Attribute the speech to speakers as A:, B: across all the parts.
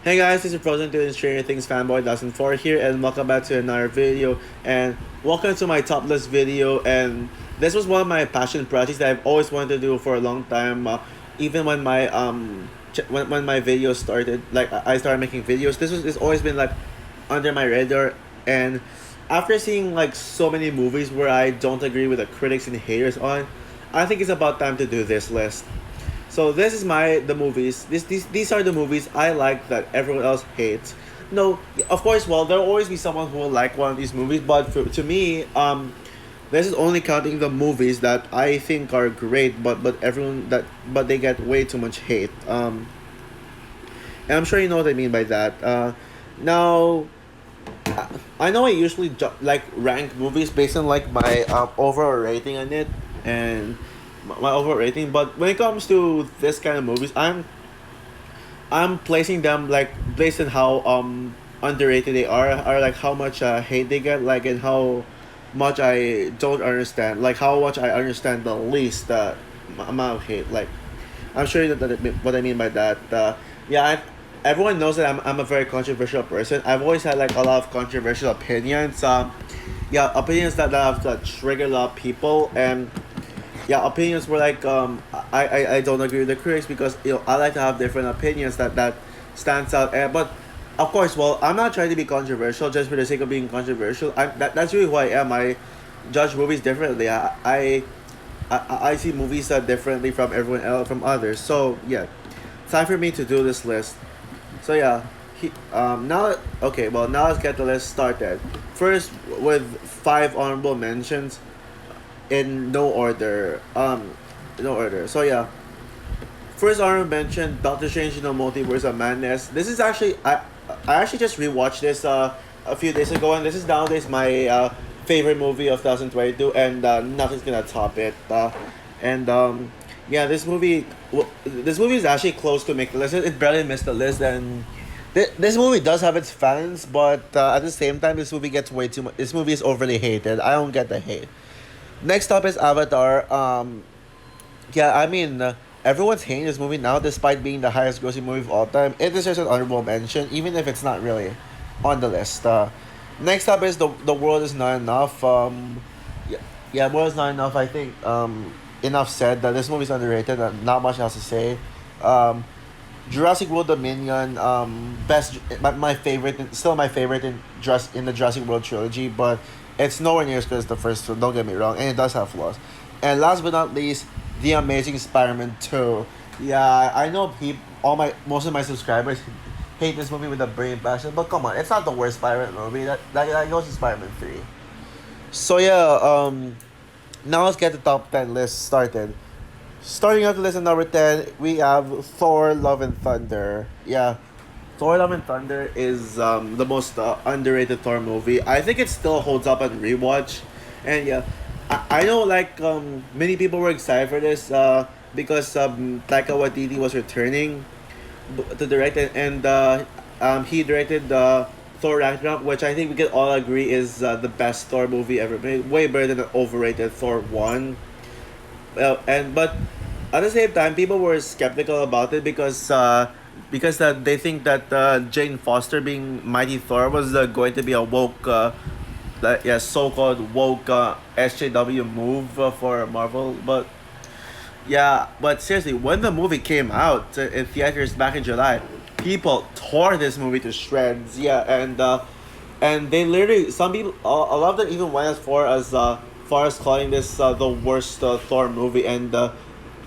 A: Hey guys, this is Frozen 2 and Stranger Things fanboy 2004 here, and welcome back to another video. And welcome to my top list video. And this was one of my passion projects that I've always wanted to do for a long time. Even when my when my videos started, like I started making videos, this was it's always been like under my radar. And after seeing like so many movies where I don't agree with the critics and haters on, I think it's about time to do this list. So this is the movies. These are the movies I like that everyone else hates. No, of course. Well, there'll always be someone who will like one of these movies, but to me, this is only counting the movies that I think are great, but they get way too much hate. And I'm sure you know what I mean by that. Now, I know I usually like rank movies based on like my overall rating on it and my overall rating, but when it comes to this kind of movies, I'm placing them like based on how underrated they are, or like how much hate they get, like and how much I don't understand, like how much I understand the least amount of hate. Like I'm sure what I mean by that. Yeah, everyone knows that I'm a very controversial person. I've always had like a lot of controversial opinions. Yeah, opinions that have triggered a lot of people, and yeah, opinions were like I don't agree with the critics because I like to have different opinions that stands out. But of course, well, I'm not trying to be controversial just for the sake of being controversial. That's really who I am. I judge movies differently. I see movies differently from everyone else, from others. So yeah, time for me to do this list. So yeah, now okay. Well, now let's get the list started. First, with five honorable mentions in no order. No order. So yeah, first honorable mention: Doctor Strange in the Multiverse of Madness. This is actually I actually just rewatched this a few days ago, and this is nowadays my favorite movie of 2022, and nothing's gonna top it. And Yeah, this movie is actually close to make the list. It barely missed the list, and this movie does have its fans, but at the same time, this movie gets way too much. This movie is overly hated. I don't get the hate. Next up is Avatar. Yeah, I mean, everyone's hating this movie now, despite being the highest grossing movie of all time. It deserves an honorable mention, even if it's not really on the list. Next up is the world is not enough. Yeah, world is not enough. I think enough said that this movie is underrated. Not much else to say. Um, Jurassic World Dominion, my favorite, still my favorite in the Jurassic World trilogy, but it's nowhere near as good as the first one. Don't get me wrong, and it does have flaws. And last but not least, The Amazing Spider-Man 2. Yeah, I know all my most of my subscribers hate this movie with a brain passion, but come on, it's not the worst Spider-Man movie. That goes to Spider-Man 3. So yeah, now let's get the top 10 list started. Starting off the list at number 10, we have Thor Love and Thunder. Yeah, Thor Love and Thunder is the most underrated Thor movie. I think it still holds up on rewatch. And yeah, I know like many people were excited for this because Taika Waititi was returning to direct it, and he directed Thor Ragnarok, which I think we can all agree is the best Thor movie ever made. Way better than the overrated Thor 1. And but at the same time, people were skeptical about it because they think that Jane Foster being Mighty Thor was going to be a woke, yeah, so-called woke SJW move for Marvel. But yeah, but seriously, when the movie came out in theaters back in July, people tore this movie to shreds. Yeah, and they literally some people a lot of them even went as far as calling this the worst Thor movie, and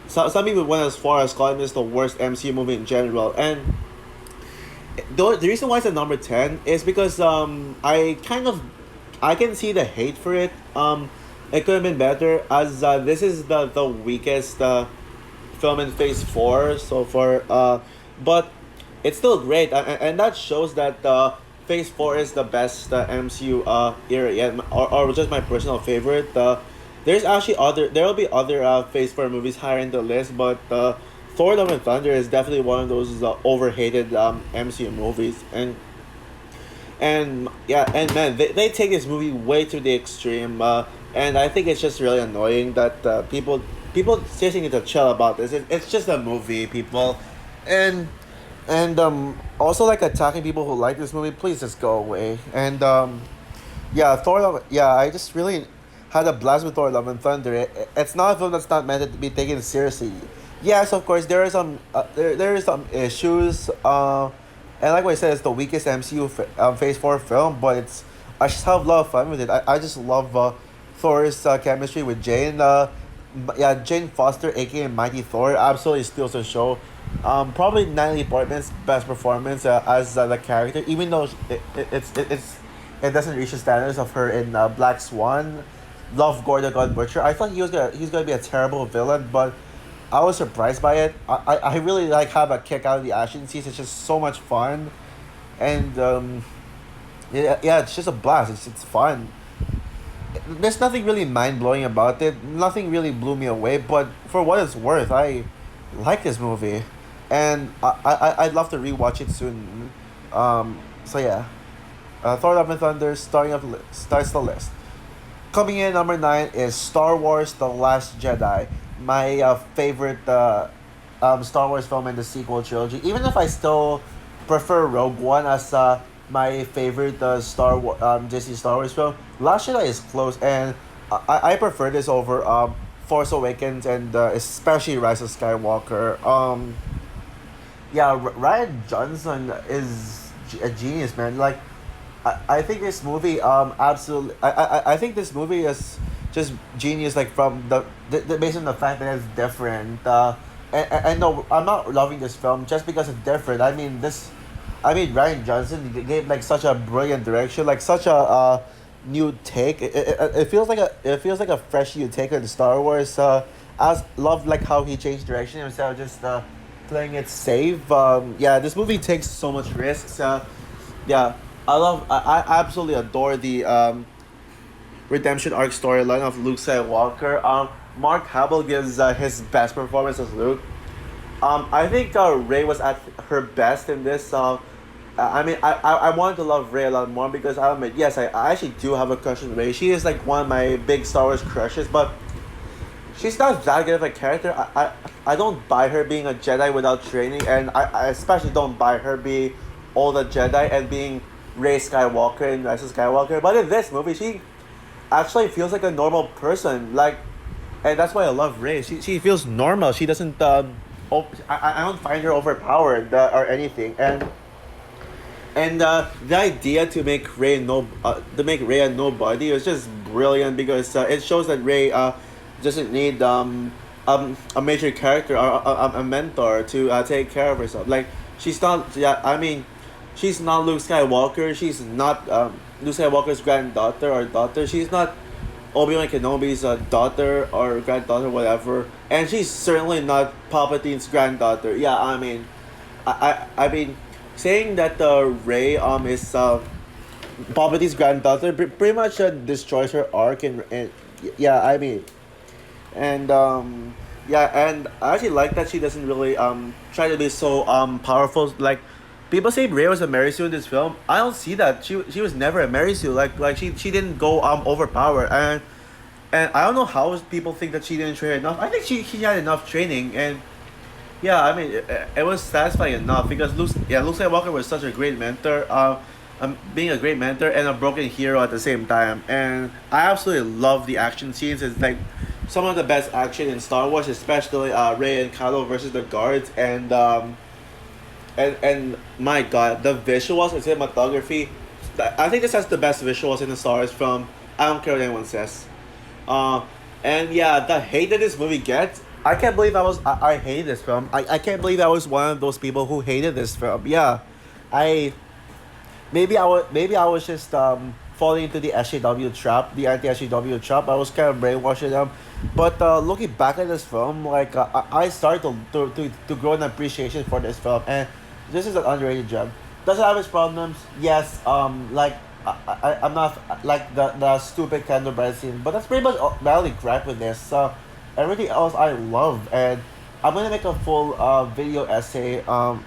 A: some people went as far as calling this the worst MCU movie in general. And the reason why it's at number 10 is because I can see the hate for it. It could have been better, as this is the weakest film in Phase 4 so far. But it's still great, and that shows that Phase 4 is the best MCU era yet, or just my personal favorite. There will be other Phase 4 movies higher in the list, but Thor: Love and Thunder is definitely one of those overhated MCU movies. And yeah, and man, they take this movie way to the extreme, and I think it's just really annoying that people seriously need to chill about this. It's just a movie, people, and And also like attacking people who like this movie, please just go away. And yeah, Thor. Yeah, I just really had a blast with Thor: Love and Thunder. It's not a film that's not meant to be taken seriously. Yes, of course there are some there is some issues. And like what I said, it's the weakest MCU Phase 4 film, but it's I just have a lot of fun with it. I just love Thor's chemistry with Jane. Yeah, Jane Foster, aka Mighty Thor, absolutely steals the show. Probably Natalie Portman's best performance as the character, even though it doesn't reach the standards of her in Black Swan. Love Gorda God Butcher. I thought he's gonna be a terrible villain, but I was surprised by it. I really like have a kick out of the action scenes. It's just so much fun, and yeah, it's just a blast. It's fun. There's nothing really mind blowing about it. Nothing really blew me away. But for what it's worth, I like this movie, and I'd love to rewatch it soon. So yeah, Thor: Love and Thunder starts the list. Coming in number nine is Star Wars: The Last Jedi, my favorite Star Wars film in the sequel trilogy. Even if I still prefer Rogue One as my favorite Disney Star Wars film, Last Jedi is close, and I prefer this over Force Awakens and especially Rise of Skywalker. Yeah, Ryan Johnson is a genius, man. Like I think this movie absolutely I think this movie is just genius, like from based on the fact that it's different. And no, I'm not loving this film just because it's different. I mean Ryan Johnson gave like such a brilliant direction, like such a new take. It feels like a fresh new take on Star Wars. I love like how he changed direction instead of just playing it safe. Yeah, this movie takes so much risks. Yeah, I absolutely adore the redemption arc storyline of Luke Skywalker. Mark Hamill gives his best performance as Luke. I think Ray was at her best in this. I wanted to love Ray a lot more because I admit, yes, I actually do have a crush on Ray. She is like one of my big Star Wars crushes, but she's not that good of a character. I don't buy her being a Jedi without training, and I especially don't buy her being all the Jedi and being Rey Skywalker and Rise of Skywalker. But in this movie, she actually feels like a normal person. Like, and that's why I love Rey. She feels normal. She doesn't I don't find her overpowered or anything. And the idea to make Rey a nobody was just brilliant because it shows that Rey doesn't need a major character or a mentor to take care of herself. Like she's not. Yeah, I mean, she's not Luke Skywalker. She's not Luke Skywalker's granddaughter or daughter. She's not Obi-Wan Kenobi's daughter or granddaughter, whatever. And she's certainly not Palpatine's granddaughter. Yeah, I mean, saying that Rey is Palpatine's granddaughter pretty much destroys her arc and yeah, I mean, and yeah, and I actually like that she doesn't really try to be so powerful. Like people say Rey was a Mary Sue in this film. I don't see that. She was never a Mary Sue. Like she didn't go overpowered, and I don't know how people think that she didn't train enough. I think she had enough training, and yeah, I mean it was satisfying enough because Luke Skywalker was such a great mentor. Being a great mentor and a broken hero at the same time, and I absolutely love the action scenes. It's like some of the best action in Star Wars, especially Rey and Kylo versus the guards, and my god, the visuals and cinematography. I think this has the best visuals in the Star Wars film. I don't care what anyone says. Uh, and yeah, the hate that this movie gets. I can't believe I hated this film. I can't believe I was one of those people who hated this film. Yeah, I maybe I was just falling into the SJW trap, the anti SJW trap. I was kind of brainwashing them, but looking back at this film, like I started to grow an appreciation for this film, and this is an underrated gem. Does it have its problems? Yes. Like I'm not like the stupid candle brand scene, but that's pretty much my only gripe with this. Everything else I love, and I'm gonna make a full video essay. I'm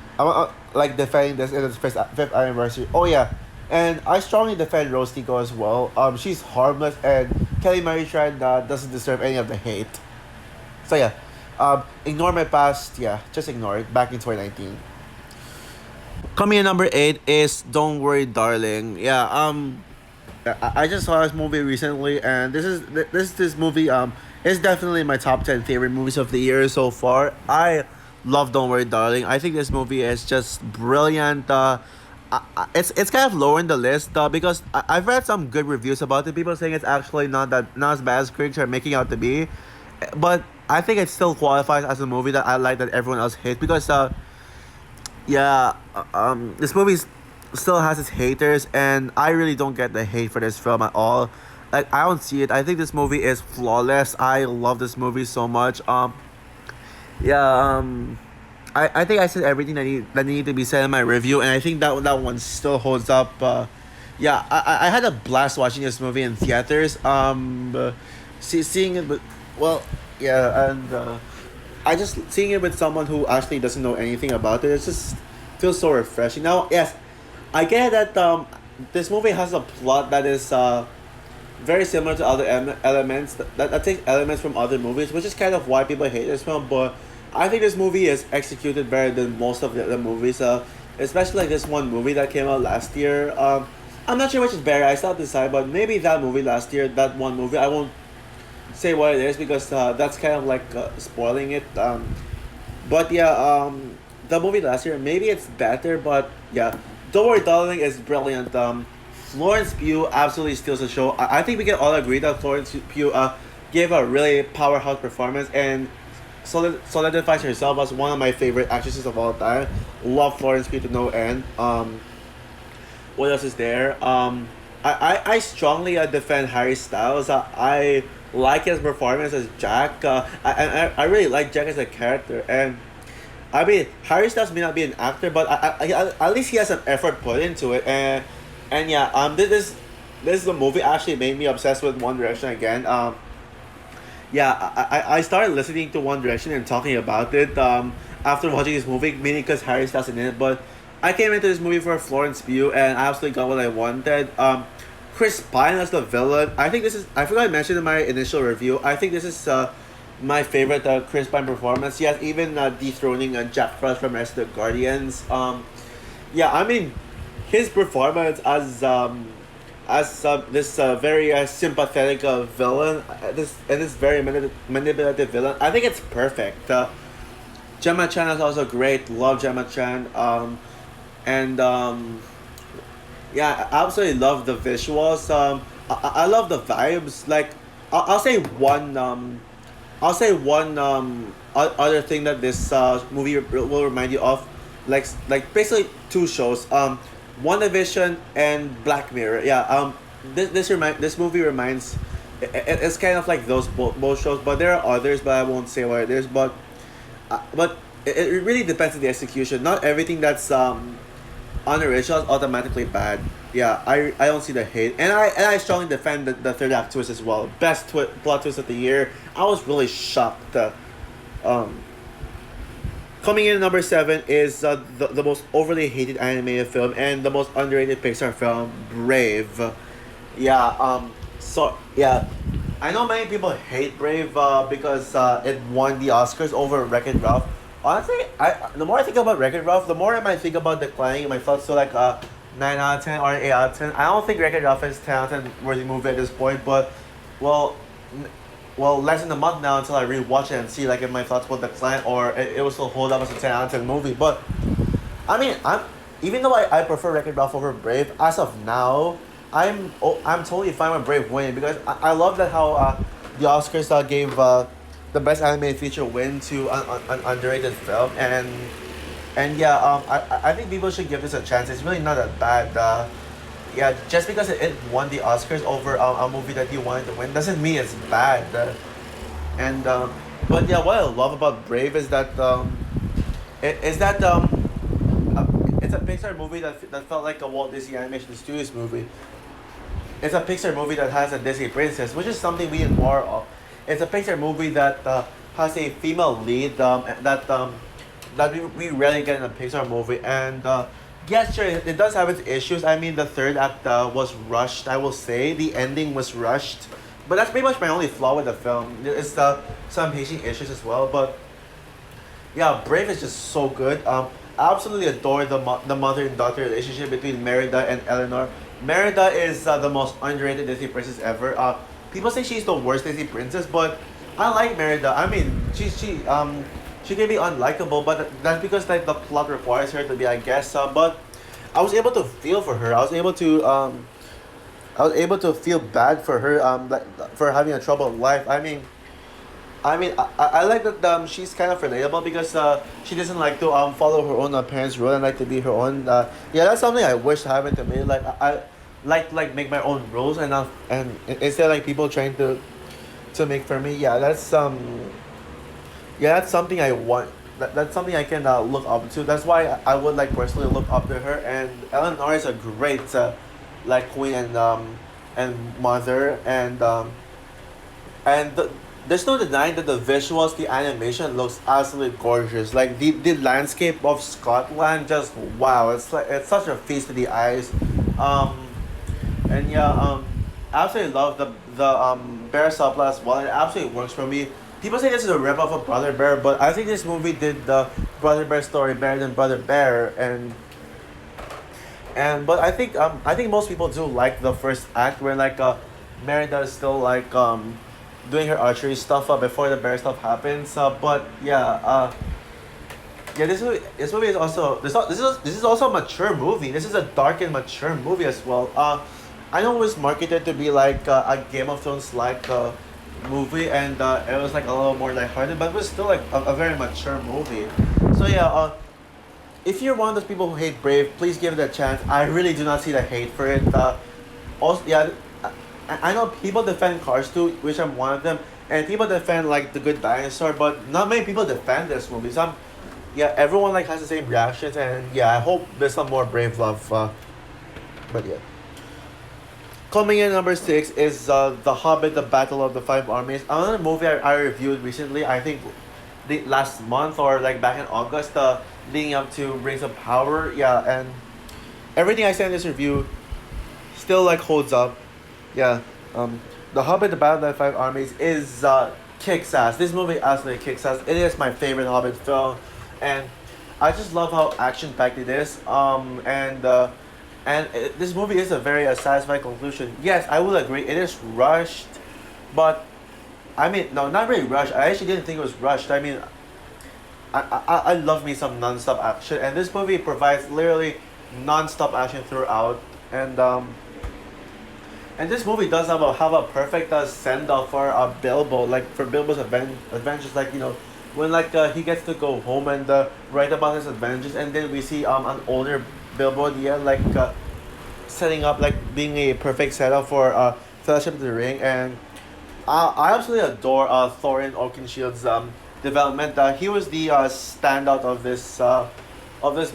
A: like defending this in its fifth anniversary. Oh yeah, and I strongly defend Rose Tico as well. She's harmless, and Kelly Marie Tran doesn't deserve any of the hate. So yeah, ignore my past. Yeah, just ignore it. Back in 2019. Coming in number eight is Don't Worry, Darling. Yeah, I just saw this movie recently, and this movie is definitely my top 10 favorite movies of the year so far. I love Don't Worry, Darling. I think this movie is just brilliant. It's kind of lower in the list because I've read some good reviews about it. People saying it's actually not as bad as critics are making out to be, but I think it still qualifies as a movie that I like that everyone else hates because yeah, this movie still has its haters, and I really don't get the hate for this film at all. Like I don't see it. I think this movie is flawless. I love this movie so much. Yeah. I think I said everything that needed to be said in my review, and I think that one still holds up. Yeah, I had a blast watching this movie in theaters. Seeing it, well, yeah, and I just seeing it with someone who actually doesn't know anything about it. It just feels so refreshing. Now, yes, I get that this movie has a plot that is very similar to other elements that take elements from other movies, which is kind of why people hate this film. But I think this movie is executed better than most of the other movies. Especially like this one movie that came out last year. I'm not sure which is better. I still have to decide, but maybe that movie last year, that one movie. I won't say what it is because that's kind of like spoiling it. But yeah, the movie last year, maybe it's better, but yeah, Don't Worry, Darling is brilliant. Florence Pugh absolutely steals the show. I think we can all agree that Florence Pugh gave a really powerhouse performance and solidifies herself as one of my favorite actresses of all time. Love Florence Pugh to no end. What else is there? I strongly defend Harry Styles. I like his performance as Jack. I really like Jack as a character. And I mean, Harry Styles may not be an actor, but at least he has some effort put into it. And yeah, this is the movie actually made me obsessed with One Direction again. Yeah, I started listening to One Direction and talking about it after watching this movie, mainly because Harry Styles in it. But I came into this movie for Florence Pugh, and I absolutely got what I wanted. Chris Pine as the villain. I think this is. I forgot I mentioned in my initial review. I think this is my favorite Chris Pine performance. Yes, even dethroning Jack Frost from Rest of the Guardians. Yeah, I mean, his performance as this very sympathetic villain, this very manipulative villain. I think it's perfect. Gemma Chan is also great. Love Gemma Chan. And yeah, I absolutely love the visuals. I love the vibes. Like, I'll say one. Other thing that this movie will remind you of, like basically two shows. WandaVision and Black Mirror. Yeah. This movie reminds. It's kind of like those both shows, but there are others, but I won't say what it is. But it really depends on the execution. Not everything that's unoriginal is automatically bad. Yeah, I don't see the hate, and I strongly defend the third act twist as well. Best plot twist of the year. I was really shocked. Um, Coming in at number seven is the most overly hated animated film and the most underrated Pixar film, Brave. Yeah. So yeah, I know many people hate Brave because it won the Oscars over Wreck-It Ralph. Honestly, the more I think about Wreck-It Ralph, the more I might think about declining my thoughts to like a 9 out of 10 or an 8 out of 10. I don't think Wreck-It Ralph is 10 out of 10 worthy movie at this point, but well, well, less than a month now until I rewatch it and see like if my thoughts will decline or it will still hold up as a 10 out of 10 movie. But I mean, even though I prefer Wreck-It Ralph over Brave as of now, I'm totally fine with Brave winning because I love that how the Oscars gave the best animated feature win to an underrated film and yeah I think people should give this a chance. It's really not that bad. Yeah, just because it won the Oscars over a movie that you wanted to win doesn't mean it's bad. And But yeah, what I love about Brave is that is that it's a Pixar movie that felt like a Walt Disney Animation Studios movie. It's a Pixar movie that has a Disney princess, which is something we in more of. It's a Pixar movie that has a female lead that we rarely get in a Pixar movie. And yes, sure, it does have its issues. I mean, the third act was rushed, I will say. The ending was rushed. But that's pretty much my only flaw with the film. It's some pacing issues as well. But yeah, Brave is just so good. absolutely adore the mother and daughter relationship between Merida and Eleanor. Merida is the most underrated Disney princess ever. People say she's the worst Disney princess, but I like Merida. I mean, she can be unlikable, but that's because like the plot requires her to be, I guess. But I was able to feel for her. I was able to feel bad for her. Like for having a troubled life. I like that she's kind of relatable because she doesn't like to follow her own parents' rule and like to be her own. Yeah, that's something I wish happened to me. I like to like make my own rules and instead like people trying to make for me. Yeah, that's something I want. That's something I can look up to. That's why I would like personally look up to her. And Eleanor is a great like queen and mother and there's no denying that the visuals, the animation looks absolutely gorgeous. Like the landscape of Scotland, just wow! It's such a feast to the eyes. Um, and yeah, I absolutely love the Bear Supla as well. It absolutely works for me. People say this is a rip off of Brother Bear, but I think this movie did the Brother Bear story better than Brother Bear, and but I think most people do like the first act where like Merida is still like doing her archery stuff before the bear stuff happens. But yeah, yeah, this movie is also this is also a mature movie. This is a dark and mature movie as well. I know it was marketed to be like a Game of Thrones like movie, and it was like a little more lighthearted, but it was still like a very mature movie. So yeah, if you're one of those people who hate Brave, please give it a chance. I really do not see the hate for it. Also, yeah, I know people defend Cars 2, which I'm one of them, and people defend like The Good Dinosaur, but not many people defend this movie. Some, yeah, everyone like has the same reactions, and yeah, I hope there's some more Brave love. But yeah. Coming in number six is The Hobbit: The Battle of the Five Armies. Another movie I reviewed recently. I think the last month or like back in August, leading up to Rings of Power. Yeah, and everything I said in this review still like holds up. Yeah, The Hobbit: The Battle of the Five Armies is kicks ass. This movie absolutely kicks ass. It is my favorite Hobbit film, and I just love how action packed it is. This movie is a very satisfying conclusion. Yes, I will agree. It is rushed, but I mean, no, not really rushed. I actually didn't think it was rushed. I mean, I love me some non-stop action, and this movie provides literally non-stop action throughout. And and this movie does have a perfect send off for Bilbo, like for Bilbo's adventures, like when like he gets to go home and write about his adventures, and then we see an older Bilbo, yeah, like setting up like being a perfect setup for Fellowship of the Ring, and I absolutely adore Thorin Oakenshield's development. He was the standout of this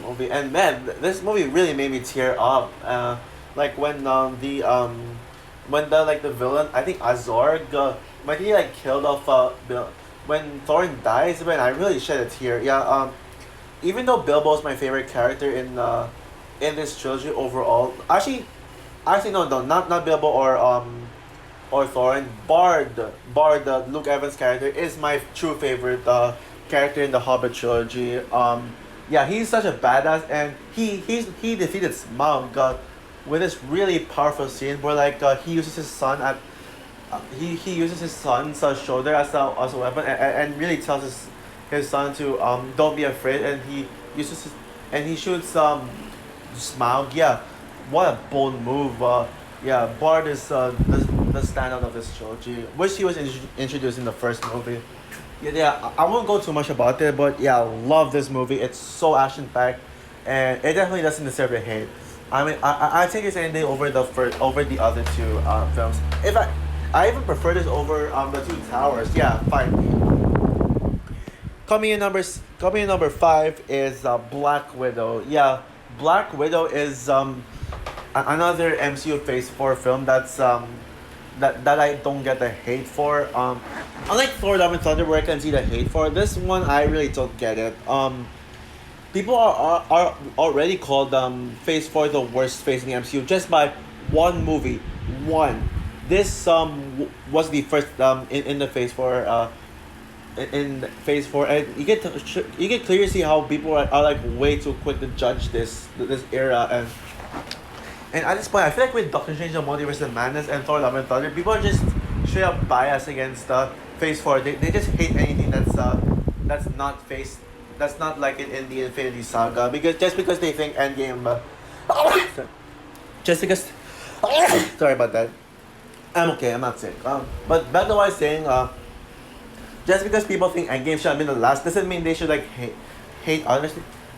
A: movie, and man, this movie really made me tear up. Like when the like the villain, I think Azorg, when he like killed off when Thorin dies, man, I really shed a tear. Yeah, even though Bilbo's my favorite character in this trilogy overall, actually no, not Bilbo or Thorin. Bard, Luke Evans character is my true favorite character in the Hobbit trilogy. Yeah, he's such a badass, and he defeated Smaug with this really powerful scene where like he uses his son at he uses his son's shoulder as a weapon, and really tells his son to don't be afraid, and uses his, and he shoots Smaug. Yeah, what a bold move. Yeah, Bard is the standout of this trilogy, which he was introduced in the first movie. Yeah, I won't go too much about it, but yeah, love this movie. It's so action packed, and it definitely doesn't deserve the hate. I mean, I take this any day over over the other two films. If I even prefer this over the Two Towers. Yeah, fine. Coming in number five is Black Widow. Yeah, Black Widow is another MCU Phase 4 film that I don't get the hate for. Unlike Thor: Love and Thunder, where I can see the hate for, this one I really don't get it. People are already called Phase 4 the worst phase in the MCU just by one movie. One. This was the first in the Phase 4 in Phase Four, and you get clearly see how people are like way too quick to judge this era, and at this point, I feel like with Doctor Strange, the Multiverse of Madness, and Thor: Love and Thunder, people are just straight up biased against Phase Four. They just hate anything that's not Phase, that's not like in the Infinity Saga, because just because they think Endgame, just because. Sorry about that. I'm okay. I'm not sick. But back to what I was saying. Just because people think Endgame should have been the last doesn't mean they should like hate others.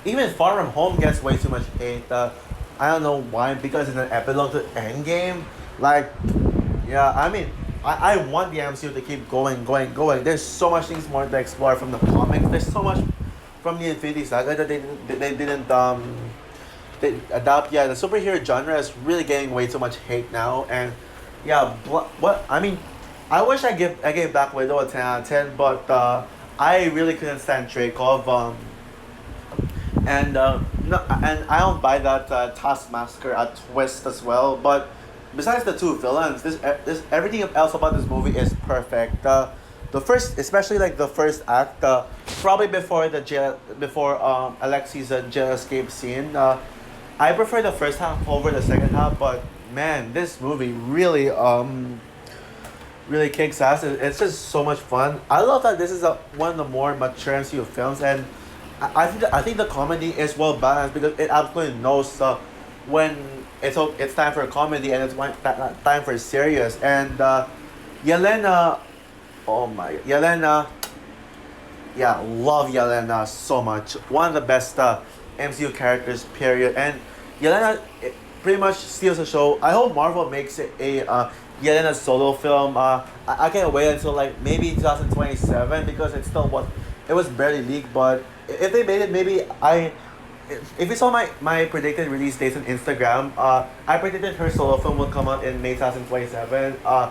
A: Even Far From Home gets way too much hate. I don't know why, because it's an epilogue to Endgame. Like, yeah, I mean, I want the MCU to keep going. There's so much things more to explore from the comics. There's so much from the Infinity Saga that they didn't they adapt. Yeah, the superhero genre is really getting way too much hate now, and yeah, what I mean, I wish I gave Black Widow a 10 out of 10, but I really couldn't stand Dreykov. And no, and I don't buy that Taskmaster a twist as well. But besides the two villains, this everything else about this movie is perfect. The first, especially like the first act, probably before Alexi's jail escape scene. I prefer the first half over the second half, but man, this movie really kicks ass. It's just so much fun. I love that this is one of the more mature MCU films, and I think the comedy is well balanced because it absolutely knows when it's time for a comedy and it's time for serious. And Yelena, oh my, Yelena, yeah, love Yelena so much. One of the best MCU characters, period. And Yelena pretty much steals the show. I hope Marvel makes it a Yelena solo film. I can't wait until like maybe 2027 because it's still what it was barely leaked. But if they made it, maybe if you saw my predicted release dates on Instagram, I predicted her solo film will come out in May 2027. I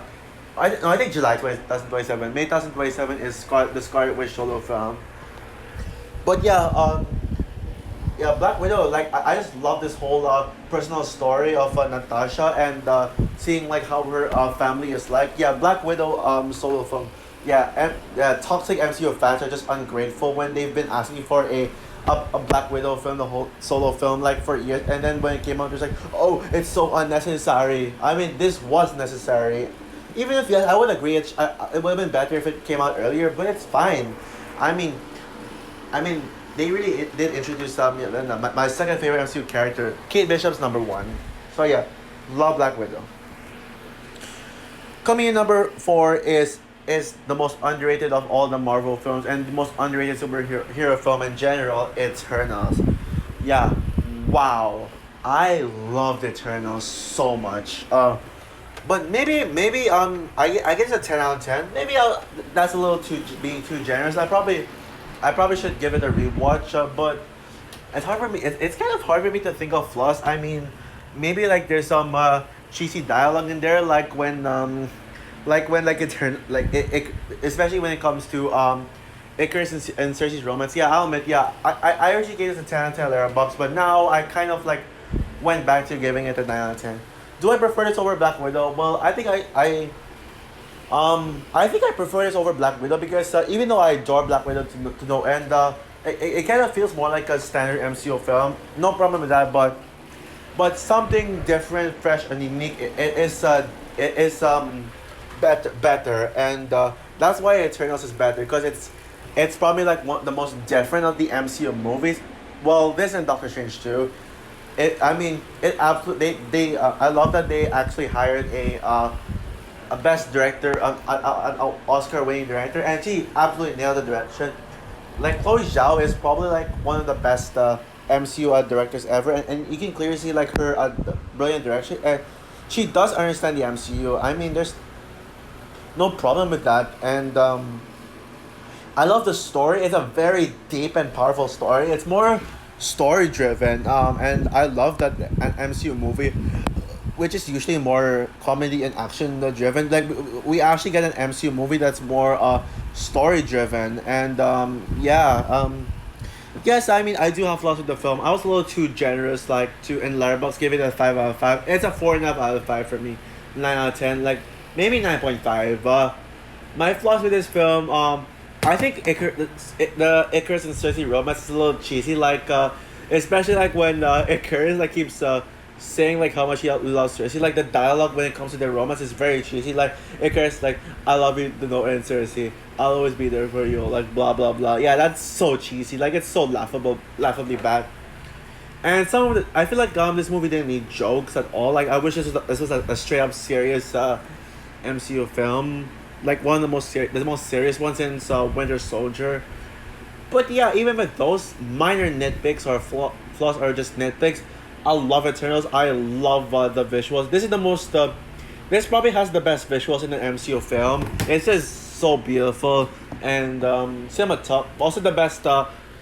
A: think July 2027. May 2027 is the Scarlet Witch solo film. But yeah, Black Widow. Like I just love this whole personal story of Natasha and seeing like how her family is like. Yeah, Black Widow solo film. Yeah, toxic MCU fans are just ungrateful when they've been asking for a Black Widow film, the whole solo film, like for years, and then when it came out, it's like, oh, it's so unnecessary. I mean, this was necessary. Even if yes, I would agree, it would have been better if it came out earlier, but it's fine. I mean, I mean, they really did introduce Yelena, my second favorite MCU character. Kate Bishop's number one. So yeah, love Black Widow. Coming in number four is the most underrated of all the Marvel films and the most underrated superhero film in general. Eternals. Yeah, wow, I loved Eternals so much. But maybe I guess a 10 out of 10. Maybe that's a little too being too generous. I probably should give it a rewatch. But it's hard for me. It's kind of hard for me to think of flaws. I mean, maybe like there's some cheesy dialogue in there, like when like it especially when it comes to Icarus and Cersei's romance. Yeah, I'll admit. Yeah, I originally gave this a 10 out of 10 Letterboxd, but now I kind of like went back to giving it a 9 out of 10. Do I prefer this over Black Widow? Well, I think I prefer this over Black Widow because even though I adore Black Widow to no end, it kind of feels more like a standard MCU film. No problem with that, but something different, fresh, and unique. It is better, and that's why Eternals is better because it's probably like one the most different of the MCU movies. Well, this and Doctor Strange too. I mean, it absolutely. I love that they actually hired a best director, an Oscar-winning director, and she absolutely nailed the direction. Like Chloe Zhao is probably like one of the best MCU directors ever, and you can clearly see like her brilliant direction, and she does understand the MCU. I mean, there's no problem with that, and I love the story. It's a very deep and powerful story. It's more story driven, and I love that an MCU movie, which is usually more comedy and action driven. Like we actually get an MCU movie that's more story driven, and yes, I mean I do have flaws with the film. I was a little too generous, like to in Letterboxd give it a 5 out of 5. It's a 4.5 out of 5 for me, 9 out of 10, like maybe 9.5. My flaws with this film, I think the Icarus and Cersei romance is a little cheesy, like especially like when Icarus like keeps saying like how much he loves Cersei. Like the dialogue when it comes to their romance is very cheesy. Like Icarus like I love you, no, and Cersei, I'll always be there for you. Like blah blah blah. Yeah, that's so cheesy. Like it's so laughably bad. And some of the, I feel like this movie didn't need jokes at all. Like I wish this was a straight up serious MCU film, like one of the most serious ones since Winter Soldier. But yeah, even with those minor nitpicks or flaws or just nitpicks, I love Eternals. I love the visuals. This is the most. This probably has the best visuals in an MCU film. It's just so beautiful and also the best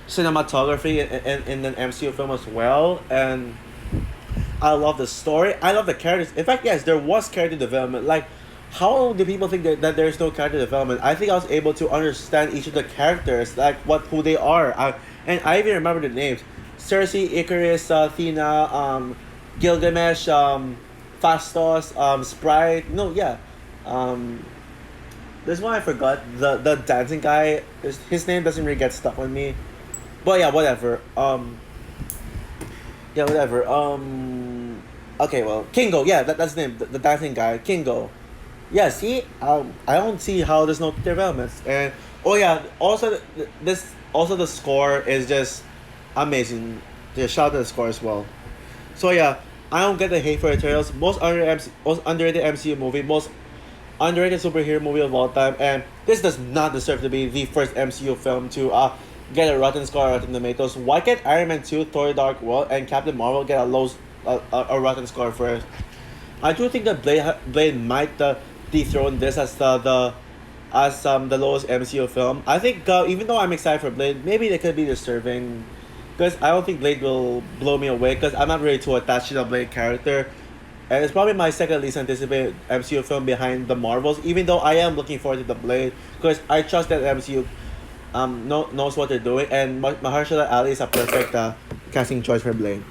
A: cinematography in an MCU film as well. And I love the story. I love the characters. In fact, yes, there was character development. Like, how do people think that there's no character development? I think I was able to understand each of the characters, like who they are. And I even remember the names: Cersei, Icarus, Athena, Gilgamesh, Fastos, Sprite. No, yeah. Um, there's one I forgot. The dancing guy. His name doesn't really get stuck on me. But yeah, whatever. Yeah, whatever. Okay, well, Kingo. Yeah, that's the name. The dancing guy, Kingo. Yeah, see, I don't see how there's no developments. And oh yeah, also the score is just amazing. Yeah, shout out to the score as well. So yeah, I don't get the hate for Eternals. Most underrated MCU movie, most underrated superhero movie of all time, and this does not deserve to be the first MCU film to get a Rotten Score or Rotten Tomatoes. Why can't Iron Man 2, Thor: Dark World, and Captain Marvel get a Rotten Score first? I do think that Blade might dethrone this as the lowest MCU film. I think even though I'm excited for Blade, maybe they could be deserving, because I don't think Blade will blow me away because I'm not really too attached to the Blade character. And it's probably my second least anticipated MCU film behind the Marvels, even though I am looking forward to the Blade because I trust that MCU knows what they're doing, and Mahershala Ali is a perfect casting choice for Blade.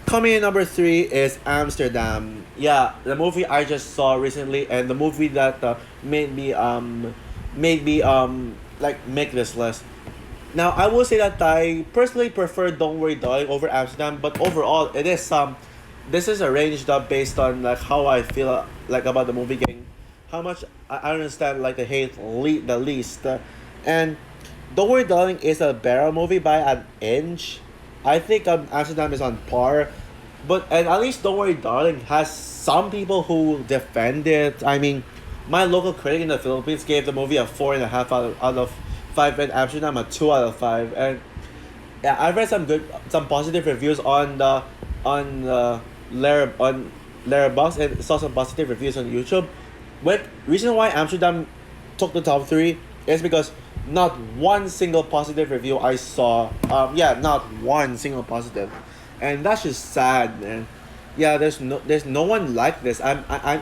A: Coming in number three is Amsterdam. Yeah, the movie I just saw recently, and the movie that made me like make this list. Now I will say that I personally prefer Don't Worry Darling over Amsterdam, but overall it is this is arranged up based on like how I feel like about the movie getting how much I understand like the the least, and Don't Worry Darling is a better movie by an inch. I think Amsterdam is on par, but and at least Don't Worry Darling has some people who defend it. I mean, my local critic in the Philippines gave the movie a 4.5 out of 5, and Amsterdam a 2 out of 5. And yeah, I've read some positive reviews on on Letterboxd, and saw some positive reviews on YouTube. But reason why Amsterdam took the top three is because not one single positive review I saw. Yeah, not one single positive, and that's just sad, man. Yeah, there's no one like this. I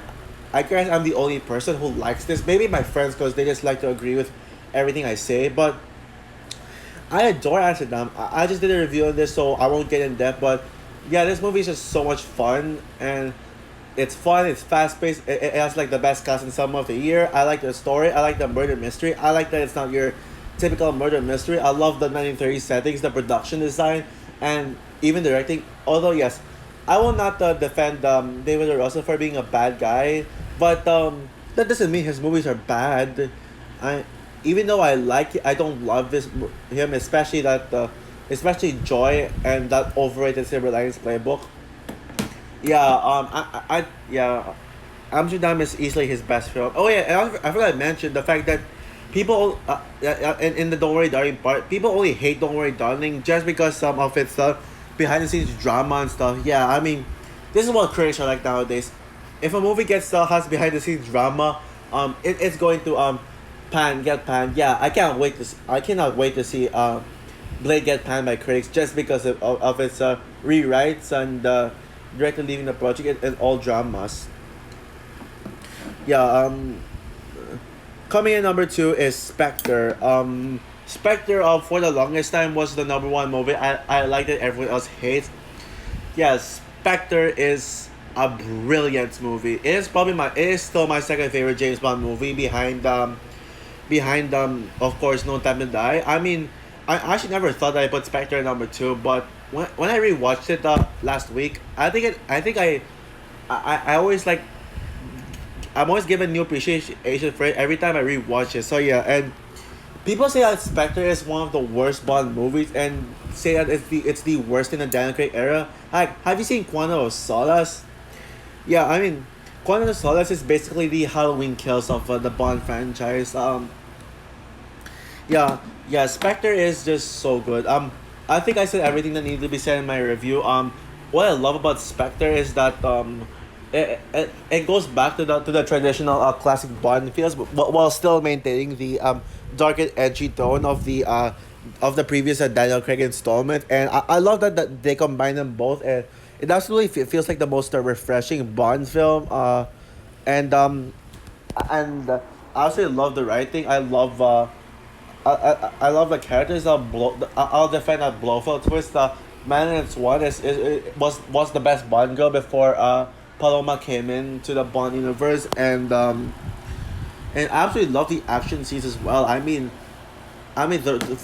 A: guess I'm the only person who likes this. Maybe my friends, because they just like to agree with everything I say. But I adore Amsterdam. I just did a review on this, so I won't get in depth. But yeah, this movie is just so much fun, and it's fun. It's fast paced. It has like the best cast in summer of the year. I like the story. I like the murder mystery. I like that it's not your typical murder mystery. I love the 1930s settings, the production design, and even directing. Although yes, I will not defend David O. Russell for being a bad guy, but that doesn't mean his movies are bad. I even though I don't love him, especially especially Joy and that overrated Silver Linings Playbook. Yeah, yeah, Amsterdam is easily his best film. Oh yeah, and I forgot to mention the fact that people in the Don't Worry Darling part, people only hate Don't Worry Darling just because some of its behind the scenes drama and stuff. Yeah, I mean, this is what critics are like nowadays. If a movie has behind the scenes drama, it's going to get panned. Yeah, I cannot wait to see Blade get panned by critics just because of its rewrites and directly leaving the project and all dramas. Yeah, coming in number two is Spectre. Spectre for the longest time was the number one movie I liked it, everyone else hates. Yeah, Spectre is a brilliant movie. It is still my second favorite James Bond movie behind of course No Time to Die. I mean, I actually never thought that I put Spectre at number two, but when I rewatched it last week, I think I always like I'm always given new appreciation for it every time I rewatch it. So yeah, and people say that Spectre is one of the worst Bond movies and say that it's the worst in the Daniel Craig era. Like, have you seen Quantum of Solace? Yeah, I mean, Quantum of Solace is basically the Halloween Kills of the Bond franchise. Yeah, yeah, Spectre is just so good. I think I said everything that needed to be said in my review. What I love about Spectre is that it goes back to the traditional classic Bond feels, but while still maintaining the dark and edgy tone of the previous Daniel Craig installment, and I love that they combine them both, and it absolutely feels like the most refreshing Bond film. And I also love the writing. I love the characters. I'll defend that Blofeld twist. Madeline Swan was the best Bond girl before Paloma came into the Bond universe, and I absolutely love the action scenes as well.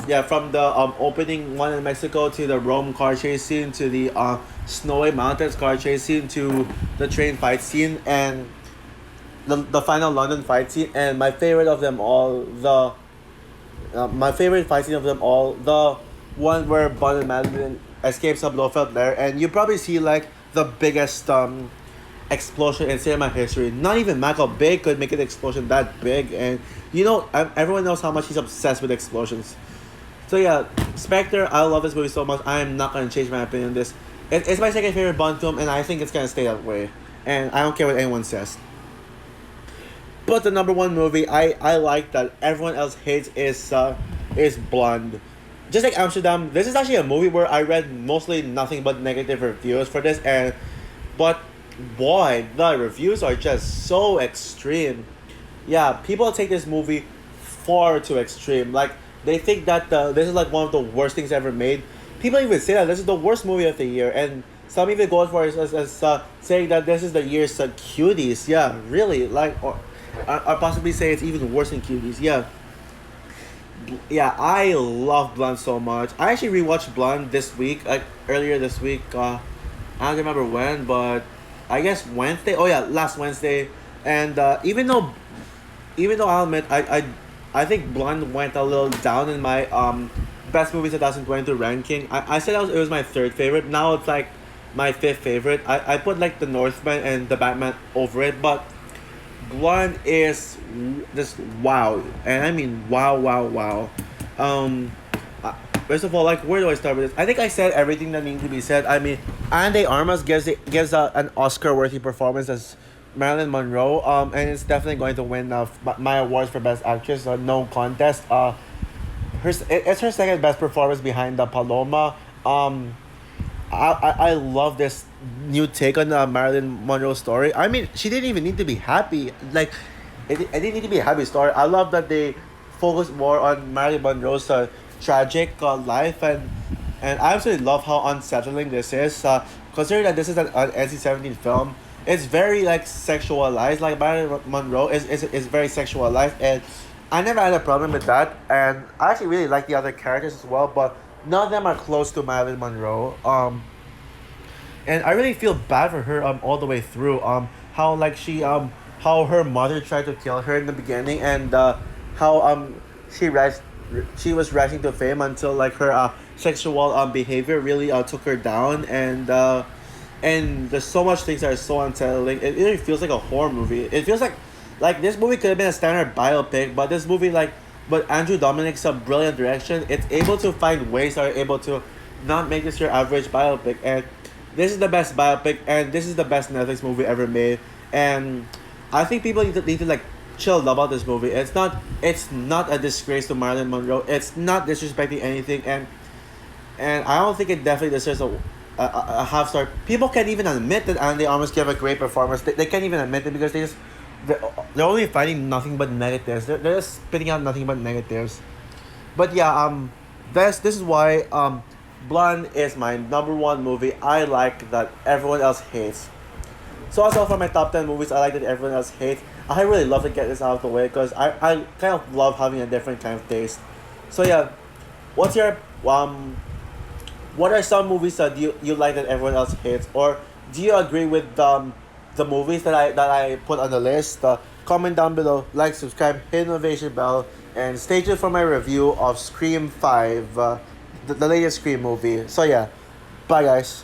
A: Yeah, from the opening one in Mexico to the Rome car chase scene to the Snowy Mountains car chase scene to the train fight scene and the final London fight scene, and my favorite fight scene of them all, the one where Bond and Madeline escapes a Blofeld lair, and you probably see like the biggest explosion in cinema history. Not even Michael Bay could make an explosion that big, and everyone knows how much he's obsessed with explosions. So yeah, Spectre, I love this movie so much. I am not gonna change my opinion on this. It's my second favorite Bond film, and I think it's gonna stay that way. And I don't care what anyone says. But the number one movie I like that everyone else hates is Blonde. Just like Amsterdam, this is actually a movie where I read mostly nothing but negative reviews for this, and but boy, the reviews are just so extreme. Yeah, people take this movie far too extreme. Like they think that this is like one of the worst things ever made. People even say that this is the worst movie of the year, and some even go as far as saying that this is the year's cuties. Yeah, really, like or possibly say it's even worse than cuties. Yeah, yeah, I love Blonde so much. I actually rewatched Blonde this week, like earlier this week. I don't remember when, but I guess Wednesday. Oh yeah, last Wednesday. And even though I'll admit I think Blonde went a little down in my best movies 2022 ranking. I said it was my third favorite. Now it's like my fifth favorite. I put like The Northman and The Batman over it, but Blonde is just wow, and I mean wow, wow, wow. Um, First of all, like where do I start with this? I think I said everything that needs to be said. I mean, Ana de Armas gives an Oscar worthy performance as Marilyn Monroe. And it's definitely going to win my awards for best actress. No contest. It's her second best performance behind the Paloma. I love this new take on the Marilyn Monroe story. I mean, she didn't even need to be happy. Like, it didn't need to be a happy story. I love that they focus more on Marilyn Monroe's tragic life, and I absolutely love how unsettling this is. Considering that this is an NC-17 film, it's very like sexualized. Like Marilyn Monroe is very sexualized, and I never had a problem with that. And I actually really like the other characters as well, but none of them are close to Marilyn Monroe. And I really feel bad for her all the way through. How like how her mother tried to kill her in the beginning, and how she was rising to fame until like her sexual behavior really took her down, and there's so much things that are so unsettling. It really feels like a horror movie. It feels like this movie could have been a standard biopic, but this movie but Andrew Dominic's a brilliant direction. It's able to find ways that are able to not make this your average biopic, and this is the best biopic, and this is the best Netflix movie ever made. And I think people need to like chill about this movie. It's not a disgrace to Marilyn Monroe. It's not disrespecting anything, and I don't think it definitely deserves a half star. People can't even admit that Andy Armas gave a great performance. They can't even admit it because they're, they're only finding nothing but negatives. They're just spitting out nothing but negatives. But yeah, this is why Blonde is my number one movie I like that everyone else hates. So that's all for my top 10 movies I like that everyone else hates. I really love to get this out of the way because I kind of love having a different kind of taste. So yeah, what's your what are some movies that you like that everyone else hates, or do you agree with the movies that I put on the list? Comment down below, like, subscribe, hit the notification bell, and stay tuned for my review of Scream 5, the latest Scream movie. So yeah, bye guys.